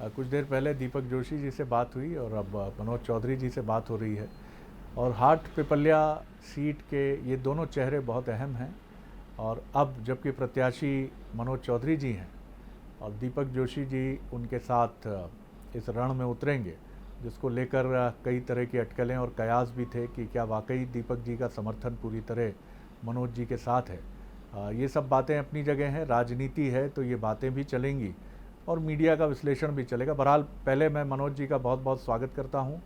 कुछ देर पहले दीपक जोशी जी से बात हुई और अब मनोज चौधरी जी से बात हो रही है। और हाट पिपल्या सीट के ये दोनों चेहरे बहुत अहम हैं। और अब जबकि प्रत्याशी मनोज चौधरी जी हैं और दीपक जोशी जी उनके साथ इस रण में उतरेंगे, जिसको लेकर कई तरह की अटकलें और कयास भी थे कि क्या वाकई दीपक जी का समर्थन पूरी तरह मनोज जी के साथ है। ये सब बातें अपनी जगह हैं, राजनीति है तो ये बातें भी चलेंगी और मीडिया का विश्लेषण भी चलेगा। बहरहाल पहले मैं मनोज जी का बहुत बहुत स्वागत करता हूं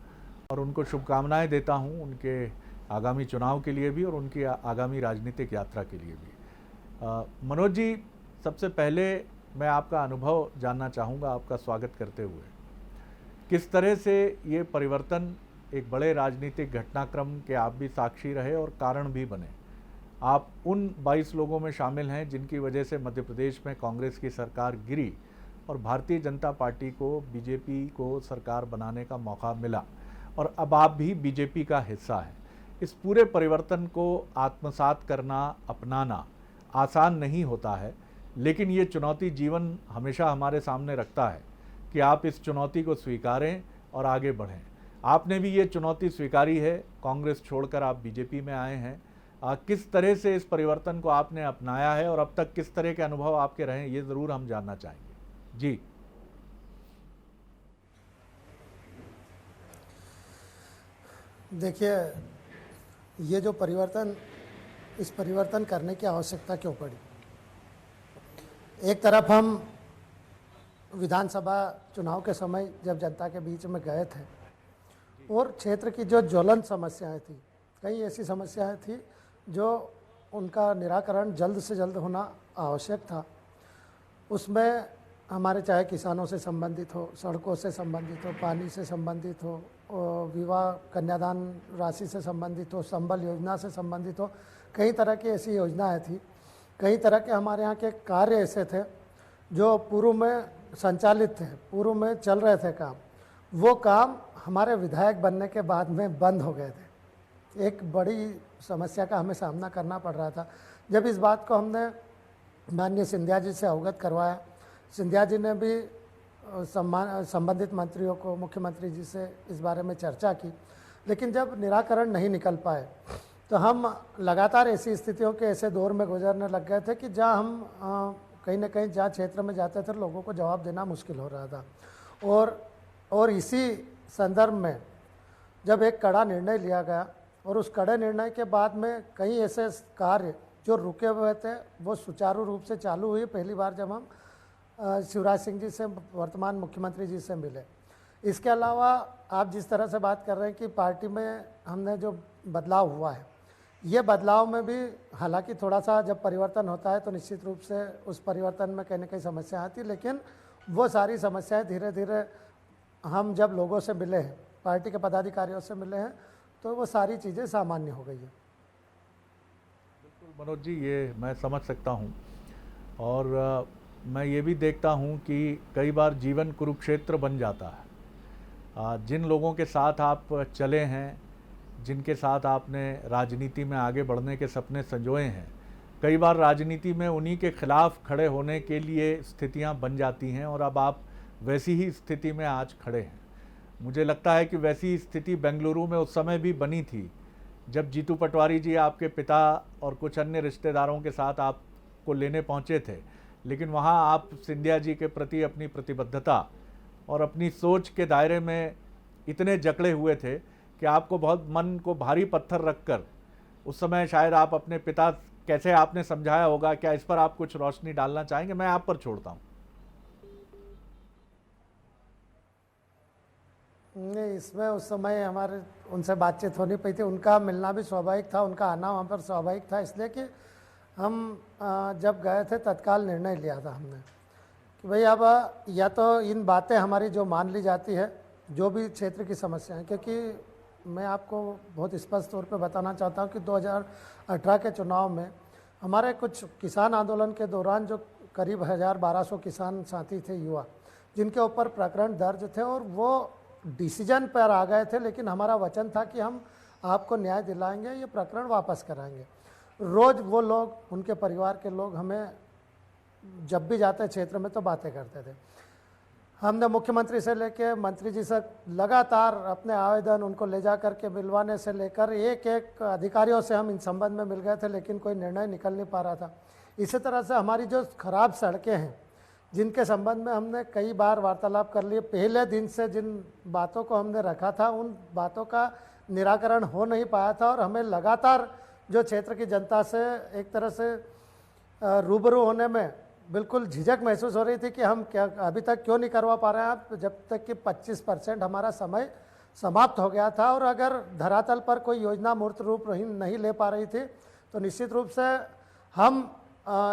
और उनको शुभकामनाएं देता हूं उनके आगामी चुनाव के लिए भी और उनकी आगामी राजनीतिक यात्रा के लिए भी। मनोज जी, सबसे पहले मैं आपका अनुभव जानना चाहूँगा आपका स्वागत करते हुए। किस तरह से ये परिवर्तन एक बड़े राजनीतिक घटनाक्रम के आप भी साक्षी रहे और कारण भी बने। आप उन 22 लोगों में शामिल हैं जिनकी वजह से मध्य प्रदेश में कांग्रेस की सरकार गिरी और भारतीय जनता पार्टी को, बीजेपी को सरकार बनाने का मौका मिला और अब आप भी बीजेपी का हिस्सा हैं। इस पूरे परिवर्तन को आत्मसात करना, अपनाना आसान नहीं होता है, लेकिन ये चुनौती जीवन हमेशा हमारे सामने रखता है कि आप इस चुनौती को स्वीकारें और आगे बढ़ें। आपने भी ये चुनौती स्वीकारी है, कांग्रेस छोड़कर आप बीजेपी में आए हैं। किस तरह से इस परिवर्तन को आपने अपनाया है और अब तक किस तरह के अनुभव आपके रहे हैं, ये ज़रूर हम जानना चाहेंगे जी। देखिए, ये जो परिवर्तन, इस परिवर्तन करने की आवश्यकता क्यों पड़ी। एक तरफ हम विधानसभा चुनाव के समय जब जनता के बीच में गए थे और क्षेत्र की जो ज्वलंत समस्याएं थी, कई ऐसी समस्याएं थी जो उनका निराकरण जल्द से जल्द होना आवश्यक था। उसमें हमारे चाहे किसानों से संबंधित हो, सड़कों से संबंधित हो, पानी से संबंधित हो, विवाह कन्यादान राशि से संबंधित हो, संबल योजना से संबंधित हो, कई तरह की ऐसी योजनाएं थी। कई तरह के हमारे यहाँ के कार्य ऐसे थे जो पूर्व में संचालित थे, पूर्व में चल रहे थे काम, वो काम हमारे विधायक बनने के बाद में बंद हो गए थे। एक बड़ी समस्या का हमें सामना करना पड़ रहा था। जब इस बात को हमने माननीय सिंधिया जी से अवगत करवाया, सिंधिया जी ने भी संबंधित मंत्रियों को, मुख्यमंत्री जी से इस बारे में चर्चा की, लेकिन जब निराकरण नहीं निकल पाए तो हम लगातार ऐसी स्थितियों के ऐसे दौर में गुजरने लग गए थे कि जहाँ हम कहीं ना कहीं जहाँ क्षेत्र में जाते थे लोगों को जवाब देना मुश्किल हो रहा था। और इसी संदर्भ में जब एक कड़ा निर्णय लिया गया और उस कड़े निर्णय के बाद में कई ऐसे कार्य जो रुके हुए थे वो सुचारू रूप से चालू हुई। पहली बार जब हम शिवराज सिंह जी से, वर्तमान मुख्यमंत्री जी से मिले। इसके अलावा आप जिस तरह से बात कर रहे हैं कि पार्टी में हमने जो बदलाव हुआ है, ये बदलाव में भी हालांकि थोड़ा सा जब परिवर्तन होता है तो निश्चित रूप से उस परिवर्तन में कहीं ना कहीं समस्या आती, लेकिन वो सारी समस्याएं धीरे धीरे हम जब लोगों से मिले हैं, पार्टी के पदाधिकारियों से मिले हैं, तो वो सारी चीज़ें सामान्य हो गई है। बिल्कुल मनोज जी, ये मैं समझ सकता हूँ और मैं ये भी देखता हूँ कि कई बार जीवन कुरुक्षेत्र बन जाता है। जिन लोगों के साथ आप चले हैं, जिनके साथ आपने राजनीति में आगे बढ़ने के सपने संजोए हैं, कई बार राजनीति में उन्हीं के खिलाफ खड़े होने के लिए स्थितियां बन जाती हैं और अब आप वैसी ही स्थिति में आज खड़े हैं। मुझे लगता है कि वैसी स्थिति बेंगलुरु में उस समय भी बनी थी जब जीतू पटवारी जी आपके पिता और कुछ अन्य रिश्तेदारों के साथ आपको लेने पहुंचे थे, लेकिन वहां आप सिंधिया जी के प्रति अपनी प्रतिबद्धता और अपनी सोच के दायरे में इतने जकड़े हुए थे कि आपको बहुत मन को भारी पत्थर रखकर उस समय शायद आप अपने पिता कैसे आपने समझाया होगा, क्या इस पर आप कुछ रोशनी डालना चाहेंगे? मैं आप पर छोड़ता हूं। नहीं, इसमें उस समय हमारे उनसे बातचीत हो नहीं पाई थी। उनका मिलना भी स्वाभाविक था, उनका आना वहाँ पर स्वाभाविक था, इसलिए कि हम जब गए थे तत्काल निर्णय लिया था हमने कि भाई अब या तो इन बातें हमारी जो मान ली जाती है, जो भी क्षेत्र की समस्याएं, क्योंकि मैं आपको बहुत स्पष्ट तौर पे बताना चाहता हूं कि 2018 के चुनाव में हमारे कुछ किसान आंदोलन के दौरान जो करीब 1200 किसान साथी थे, युवा, जिनके ऊपर प्रकरण दर्ज थे और वो डिसीजन पर आ गए थे, लेकिन हमारा वचन था कि हम आपको न्याय दिलाएंगे, ये प्रकरण वापस कराएंगे। रोज़ वो लोग, उनके परिवार के लोग हमें जब भी जाते क्षेत्र में तो बातें करते थे। हमने मुख्यमंत्री से लेके मंत्री जी से लगातार अपने आवेदन उनको ले जा कर के मिलवाने से लेकर एक एक अधिकारियों से हम इन संबंध में मिल गए थे, लेकिन कोई निर्णय निकल नहीं पा रहा था। इसी तरह से हमारी जो खराब सड़कें हैं, जिनके संबंध में हमने कई बार वार्तालाप कर लिए, पहले दिन से जिन बातों को हमने रखा था उन बातों का निराकरण हो नहीं पाया था और हमें लगातार जो क्षेत्र की जनता से एक तरह से रूबरू होने में बिल्कुल झिझक महसूस हो रही थी कि हम क्या अभी तक क्यों नहीं करवा पा रहे हैं, जब तक कि 25% हमारा समय समाप्त हो गया था। और अगर धरातल पर कोई योजना मूर्त रूप नहीं ले पा रही थी तो निश्चित रूप से हम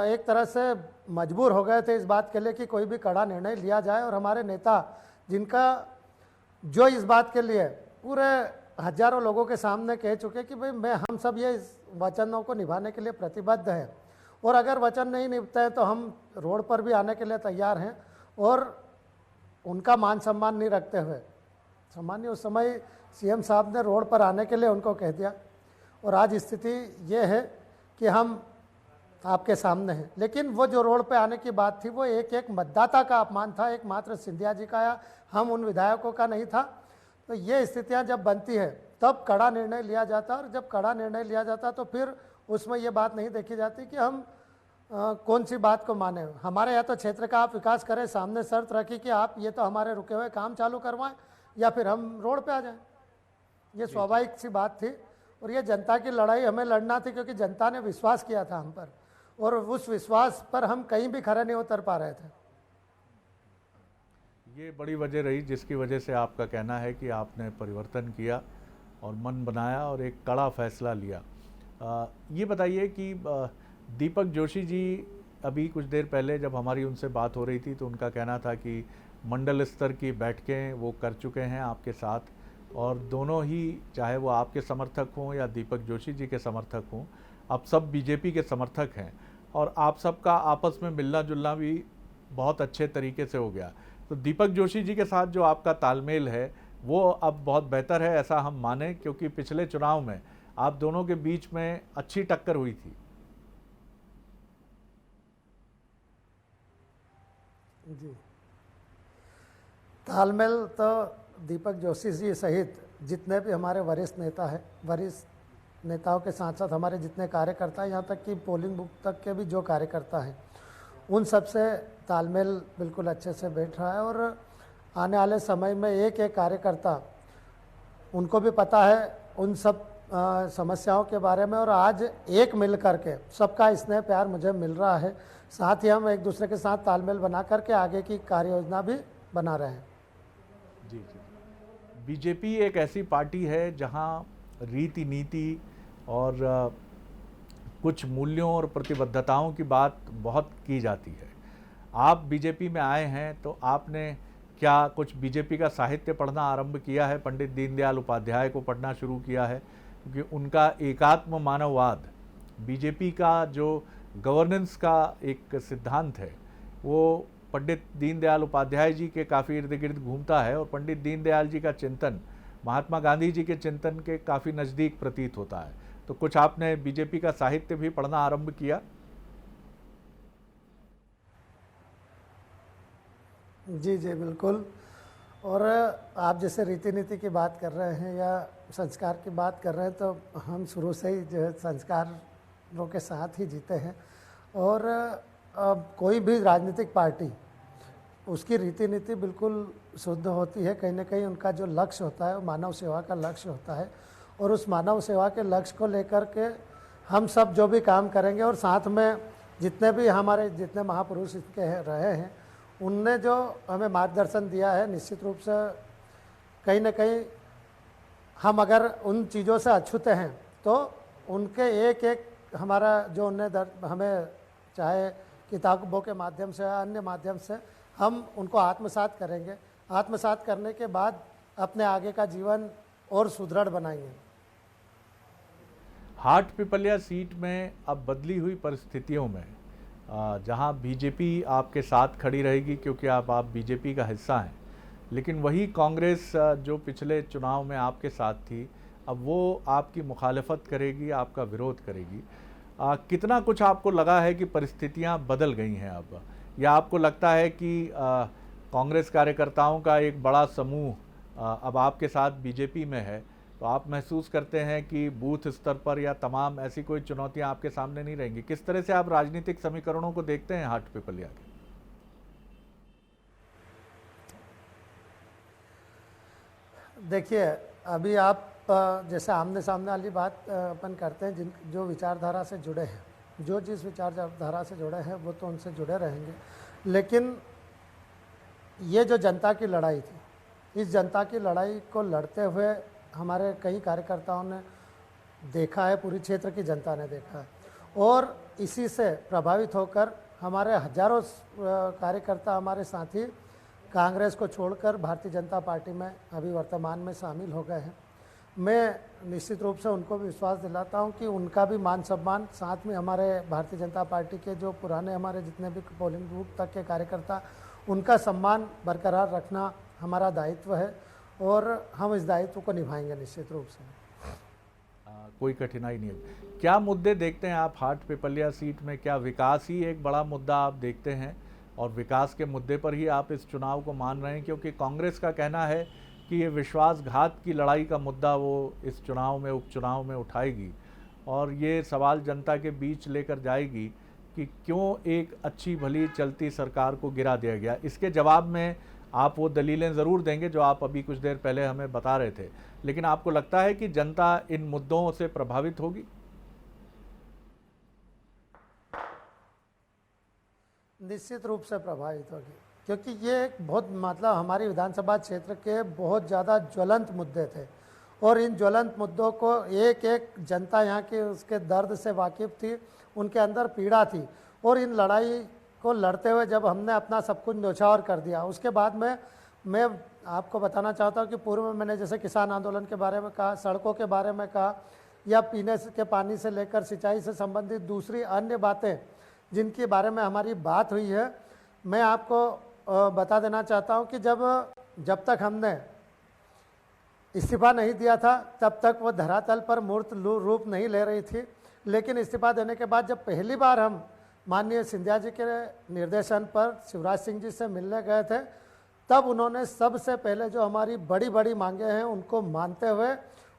एक तरह से मजबूर हो गए थे इस बात के लिए कि कोई भी कड़ा निर्णय लिया जाए। और हमारे नेता जिनका जो इस बात के लिए पूरे हजारों लोगों के सामने कह चुके कि भाई हम सब ये इस वचनों को निभाने के लिए प्रतिबद्ध हैं और अगर वचन नहीं निभते हैं तो हम रोड पर भी आने के लिए तैयार हैं। और उनका मान सम्मान नहीं रखते हुए सामान्य उस समय सीएम साहब ने रोड पर आने के लिए उनको कह दिया और आज स्थिति ये है कि हम आपके सामने हैं। लेकिन वो जो रोड पे आने की बात थी वो एक एक मतदाता का अपमान था, एकमात्र सिंधिया जी का या हम उन विधायकों का नहीं था। तो ये स्थितियां जब बनती है तब कड़ा निर्णय लिया जाता और जब कड़ा निर्णय लिया जाता तो फिर उसमें ये बात नहीं देखी जाती कि हम कौन सी बात को माने। हमारे यहाँ तो क्षेत्र का आप विकास करें, सामने शर्त रखी कि आप ये तो हमारे रुके हुए काम चालू करवाएं या फिर हम रोड पे आ जाएं। ये स्वाभाविक सी बात थी और ये जनता की लड़ाई हमें लड़ना थी क्योंकि जनता ने विश्वास किया था हम पर और उस विश्वास पर हम कहीं भी खरे नहीं उतर पा रहे थे। ये बड़ी वजह रही जिसकी वजह से आपका कहना है कि आपने परिवर्तन किया और मन बनाया और एक कड़ा फैसला लिया। ये बताइए कि दीपक जोशी जी अभी कुछ देर पहले जब हमारी उनसे बात हो रही थी तो उनका कहना था कि मंडल स्तर की बैठकें वो कर चुके हैं आपके साथ और दोनों ही, चाहे वो आपके समर्थक हों या दीपक जोशी जी के समर्थक हों, आप सब बीजेपी के समर्थक हैं और आप सबका आपस में मिलना जुलना भी बहुत अच्छे तरीके से हो गया। तो दीपक जोशी जी के साथ जो आपका तालमेल है वो अब बहुत बेहतर है ऐसा हम माने, क्योंकि पिछले चुनाव में आप दोनों के बीच में अच्छी टक्कर हुई थी। जी, तालमेल तो दीपक जोशी जी सहित जितने भी हमारे वरिष्ठ नेता हैं, वरिष्ठ नेताओं के साथ साथ हमारे जितने कार्यकर्ता हैं, यहाँ तक कि पोलिंग बूथ तक के भी जो कार्यकर्ता हैं, उन सब से तालमेल बिल्कुल अच्छे से बैठ रहा है। और आने वाले समय में एक एक कार्यकर्ता, उनको भी पता है उन सब समस्याओं के बारे में और आज एक मिल करके सबका स्नेह प्यार मुझे मिल रहा है। साथ ही हम एक दूसरे के साथ तालमेल बना करके आगे की कार्य योजना भी बना रहे हैं। जी जी, बीजेपी एक ऐसी पार्टी है जहां रीति नीति और कुछ मूल्यों और प्रतिबद्धताओं की बात बहुत की जाती है। आप बीजेपी में आए हैं तो आपने क्या कुछ बीजेपी का साहित्य पढ़ना आरंभ किया है? पंडित दीनदयाल उपाध्याय को पढ़ना शुरू किया है? क्योंकि उनका एकात्म मानववाद, बीजेपी का जो गवर्नेंस का एक सिद्धांत है, वो पंडित दीनदयाल उपाध्याय जी के काफ़ी इर्द गिर्द घूमता है और पंडित दीनदयाल जी का चिंतन महात्मा गांधी जी के चिंतन के काफ़ी नज़दीक प्रतीत होता है। तो कुछ आपने बीजेपी का साहित्य भी पढ़ना आरंभ किया? जी जी बिल्कुल। और आप जैसे रीति नीति की बात कर रहे हैं या संस्कार की बात कर रहे हैं, तो हम शुरू से ही जो है संस्कारों के साथ ही जीते हैं। और कोई भी राजनीतिक पार्टी, उसकी रीति नीति बिल्कुल शुद्ध होती है। कहीं ना कहीं उनका जो लक्ष्य होता है वो मानव सेवा का लक्ष्य होता है और उस मानव सेवा के लक्ष्य को लेकर के हम सब जो भी काम करेंगे और साथ में जितने भी हमारे जितने महापुरुष इसके रहे हैं, उनने जो हमें मार्गदर्शन दिया है, निश्चित रूप से कहीं ना कहीं हम अगर उन चीज़ों से अछूते हैं तो उनके एक एक हमारा जो उन्हें हमें चाहे किताबों के माध्यम से या अन्य माध्यम से हम उनको आत्मसात करेंगे। आत्मसात करने के बाद अपने आगे का जीवन और सुदृढ़ बनाएंगे। हाट पिपलिया सीट में अब बदली हुई परिस्थितियों में जहां बीजेपी आपके साथ खड़ी रहेगी क्योंकि आप बीजेपी का हिस्सा हैं, लेकिन वही कांग्रेस जो पिछले चुनाव में आपके साथ थी अब वो आपकी मुखालफत करेगी, आपका विरोध करेगी। कितना कुछ आपको लगा है कि परिस्थितियां बदल गई हैं अब, या आपको लगता है कि कांग्रेस कार्यकर्ताओं का एक बड़ा समूह अब आपके साथ बीजेपी में है, तो आप महसूस करते हैं कि बूथ स्तर पर या तमाम ऐसी कोई चुनौतियां आपके सामने नहीं रहेंगी? किस तरह से आप राजनीतिक समीकरणों को देखते हैं हाट पिपलिया के? देखिए, अभी आप जैसे आमने सामने वाली बात अपन करते हैं, जिन जो विचारधारा से जुड़े हैं, जो जिस विचारधारा से जुड़े हैं वो तो उनसे जुड़े रहेंगे, लेकिन ये जो जनता की लड़ाई थी, इस जनता की लड़ाई को लड़ते हुए हमारे कई कार्यकर्ताओं ने देखा है, पूरी क्षेत्र की जनता ने देखा है, और इसी से प्रभावित होकर हमारे हजारों कार्यकर्ता, हमारे साथी कांग्रेस को छोड़कर भारतीय जनता पार्टी में अभी वर्तमान में शामिल हो गए हैं। मैं निश्चित रूप से उनको भी विश्वास दिलाता हूं कि उनका भी मान सम्मान, साथ में हमारे भारतीय जनता पार्टी के जो पुराने हमारे जितने भी पोलिंग बूथ तक के कार्यकर्ता, उनका सम्मान बरकरार रखना हमारा दायित्व है और हम इस दायित्व को निभाएंगे निश्चित रूप से। कोई कठिनाई नहीं है। क्या मुद्दे देखते हैं आप हाट पिपलिया सीट में? क्या विकास ही एक बड़ा मुद्दा आप देखते हैं और विकास के मुद्दे पर ही आप इस चुनाव को मान रहे हैं? क्योंकि कांग्रेस का कहना है कि ये विश्वासघात की लड़ाई का मुद्दा वो इस चुनाव में, उपचुनाव में उठाएगी और ये सवाल जनता के बीच लेकर जाएगी कि क्यों एक अच्छी भली चलती सरकार को गिरा दिया गया। इसके जवाब में आप वो दलीलें ज़रूर देंगे जो आप अभी कुछ देर पहले हमें बता रहे थे, लेकिन आपको लगता है कि जनता इन मुद्दों से प्रभावित होगी? निश्चित रूप से प्रभावित होगी, क्योंकि ये एक बहुत मतलब हमारी विधानसभा क्षेत्र के बहुत ज़्यादा ज्वलंत मुद्दे थे और इन ज्वलंत मुद्दों को एक एक जनता यहाँ की उसके दर्द से वाकिफ़ थी, उनके अंदर पीड़ा थी, और इन लड़ाई को लड़ते हुए जब हमने अपना सब कुछ न्यौछावर कर दिया, उसके बाद में मैं आपको बताना चाहता हूँ कि पूर्व में मैंने जैसे किसान आंदोलन के बारे में कहा, सड़कों के बारे में कहा, या पीने के पानी से लेकर सिंचाई से संबंधित दूसरी अन्य बातें जिनके बारे में हमारी बात हुई है, मैं आपको बता देना चाहता हूं कि जब तक हमने इस्तीफा नहीं दिया था तब तक वो धरातल पर मूर्त रूप नहीं ले रही थी, लेकिन इस्तीफा देने के बाद जब पहली बार हम माननीय सिंधिया जी के निर्देशन पर शिवराज सिंह जी से मिलने गए थे, तब उन्होंने सबसे पहले जो हमारी बड़ी बड़ी मांगे हैं उनको मानते हुए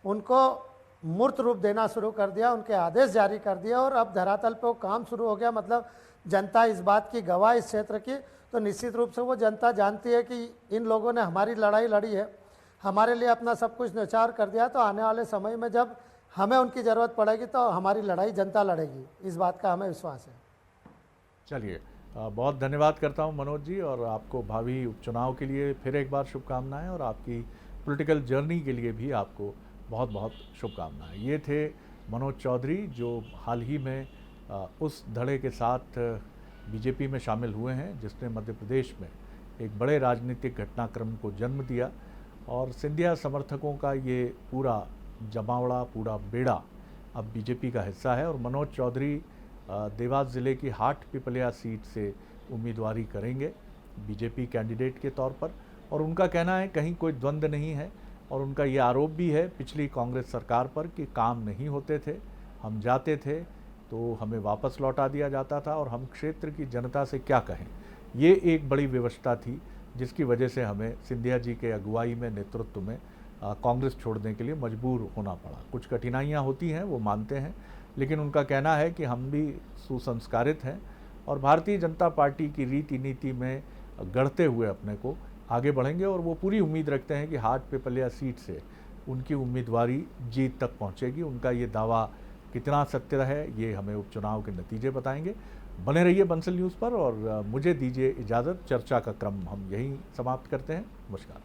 उनको मूर्त रूप देना शुरू कर दिया, उनके आदेश जारी कर दिया और अब धरातल पे वो काम शुरू हो गया। मतलब जनता इस बात की गवाह इस क्षेत्र की, तो निश्चित रूप से वो जनता जानती है कि इन लोगों ने हमारी लड़ाई लड़ी है, हमारे लिए अपना सब कुछ न्यौछावर कर दिया, तो आने वाले समय में जब हमें उनकी ज़रूरत पड़ेगी तो हमारी लड़ाई जनता लड़ेगी, इस बात का हमें विश्वास है। चलिए, बहुत धन्यवाद करता हूं मनोज जी, और आपको भावी उपचुनाव के लिए फिर एक बार शुभकामनाएं और आपकी पॉलिटिकल जर्नी के लिए भी आपको बहुत बहुत शुभकामनाएं। ये थे मनोज चौधरी, जो हाल ही में उस धड़े के साथ बीजेपी में शामिल हुए हैं जिसने मध्य प्रदेश में एक बड़े राजनीतिक घटनाक्रम को जन्म दिया, और सिंधिया समर्थकों का ये पूरा जमावड़ा, पूरा बेड़ा अब बीजेपी का हिस्सा है। और मनोज चौधरी देवास ज़िले की हाट पिपलिया सीट से उम्मीदवारी करेंगे बीजेपी कैंडिडेट के तौर पर, और उनका कहना है कहीं कोई द्वंद्व नहीं है, और उनका ये आरोप भी है पिछली कांग्रेस सरकार पर कि काम नहीं होते थे, हम जाते थे तो हमें वापस लौटा दिया जाता था, और हम क्षेत्र की जनता से क्या कहें। ये एक बड़ी व्यवस्था थी जिसकी वजह से हमें सिंधिया जी के अगुवाई में, नेतृत्व में कांग्रेस छोड़ने के लिए मजबूर होना पड़ा। कुछ कठिनाइयाँ होती हैं, वो मानते हैं, लेकिन उनका कहना है कि हम भी सुसंस्कारित हैं और भारतीय जनता पार्टी की रीति नीति में गढ़ते हुए अपने को आगे बढ़ेंगे, और वो पूरी उम्मीद रखते हैं कि हाट पिपलिया सीट से उनकी उम्मीदवारी जीत तक पहुंचेगी। उनका ये दावा कितना सत्य है ये हमें उपचुनाव के नतीजे बताएंगे। बने रहिए बंसल न्यूज़ पर, और मुझे दीजिए इजाज़त। चर्चा का क्रम हम यहीं समाप्त करते हैं। नमस्कार।